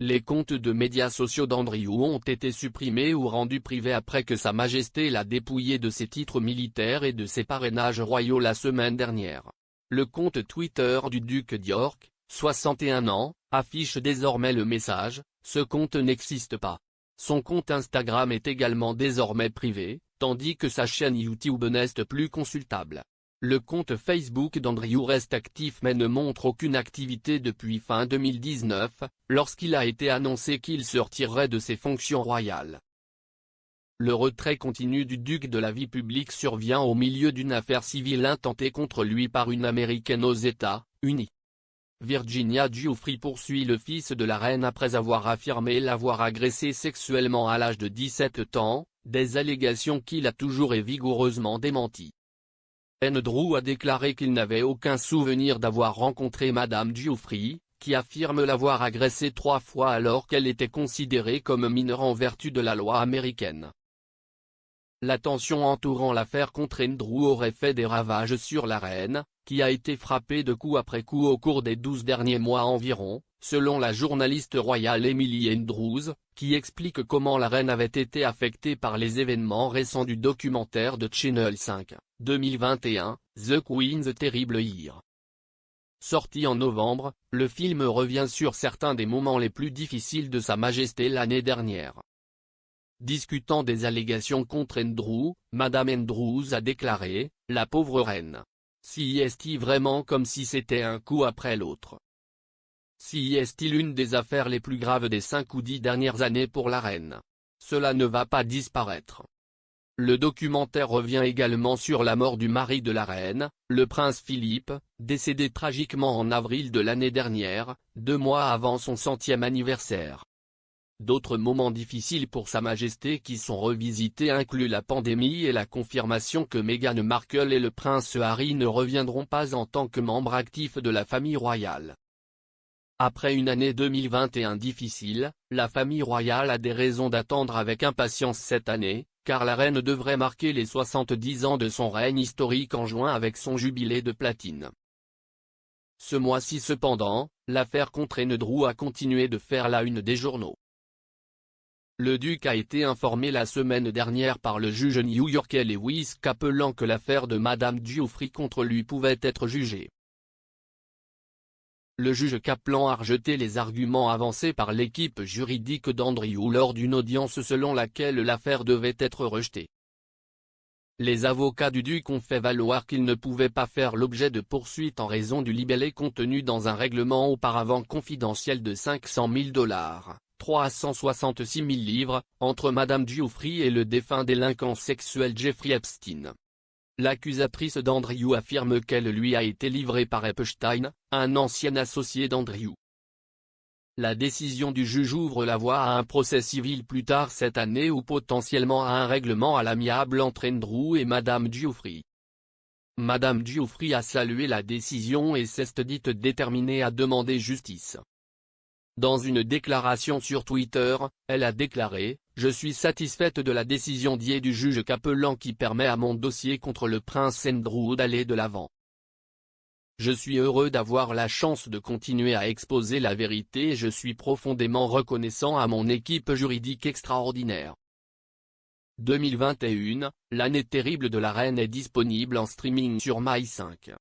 Les comptes de médias sociaux d'Andrew ont été supprimés ou rendus privés après que Sa Majesté l'a dépouillé de ses titres militaires et de ses parrainages royaux la semaine dernière. Le compte Twitter du duc d'York, 61 ans, affiche désormais le message « Ce compte n'existe pas ». Son compte Instagram est également désormais privé, tandis que sa chaîne YouTube n'est plus consultable. Le compte Facebook d'Andrew reste actif mais ne montre aucune activité depuis fin 2019, lorsqu'il a été annoncé qu'il se retirerait de ses fonctions royales. Le retrait continu du duc de la vie publique survient au milieu d'une affaire civile intentée contre lui par une Américaine aux États-Unis. Virginia Giuffre poursuit le fils de la reine après avoir affirmé l'avoir agressé sexuellement à l'âge de 17 ans, des allégations qu'il a toujours et vigoureusement démenties. Andrew a déclaré qu'il n'avait aucun souvenir d'avoir rencontré Madame Giuffre, qui affirme l'avoir agressée 3 fois alors qu'elle était considérée comme mineure en vertu de la loi américaine. La tension entourant l'affaire contre Andrew aurait fait des ravages sur la reine, qui a été frappée de coup après coup au cours des 12 derniers mois environ, selon la journaliste royale Emily Andrews, qui explique comment la reine avait été affectée par les événements récents du documentaire de Channel 5, 2021, The Queen's Terrible Year. Sorti en novembre, le film revient sur certains des moments les plus difficiles de Sa Majesté l'année dernière. Discutant des allégations contre Andrew, Madame Andrews a déclaré « La pauvre reine. Si est-il vraiment comme si c'était un coup après l'autre. Si est-il une des affaires les plus graves des 5 ou 10 dernières années pour la reine. Cela ne va pas disparaître. » Le documentaire revient également sur la mort du mari de la reine, le prince Philippe, décédé tragiquement en avril de l'année dernière, 2 mois avant son 100e anniversaire. D'autres moments difficiles pour Sa Majesté qui sont revisités incluent la pandémie et la confirmation que Meghan Markle et le prince Harry ne reviendront pas en tant que membres actifs de la famille royale. Après une année 2021 difficile, la famille royale a des raisons d'attendre avec impatience cette année, car la reine devrait marquer les 70 ans de son règne historique en juin avec son jubilé de platine. Ce mois-ci cependant, l'affaire contre Andrew a continué de faire la une des journaux. Le duc a été informé la semaine dernière par le juge new-yorkais Lewis Kaplan que l'affaire de Madame Giuffre contre lui pouvait être jugée. Le juge Kaplan a rejeté les arguments avancés par l'équipe juridique d'Andrew lors d'une audience selon laquelle l'affaire devait être rejetée. Les avocats du duc ont fait valoir qu'ils ne pouvaient pas faire l'objet de poursuites en raison du libellé contenu dans un règlement auparavant confidentiel de $500 000. 366 000 livres, entre Madame Giuffre et le défunt délinquant sexuel Jeffrey Epstein. L'accusatrice d'Andrew affirme qu'elle lui a été livrée par Epstein, un ancien associé d'Andrew. La décision du juge ouvre la voie à un procès civil plus tard cette année ou potentiellement à un règlement à l'amiable entre Andrew et Madame Giuffre. Madame Giuffre a salué la décision et s'est dite déterminée à demander justice. Dans une déclaration sur Twitter, elle a déclaré « Je suis satisfaite de la décision du juge Kaplan qui permet à mon dossier contre le prince Andrew d'aller de l'avant. Je suis heureux d'avoir la chance de continuer à exposer la vérité et je suis profondément reconnaissant à mon équipe juridique extraordinaire. » 2021, l'année terrible de la reine est disponible en streaming sur My5.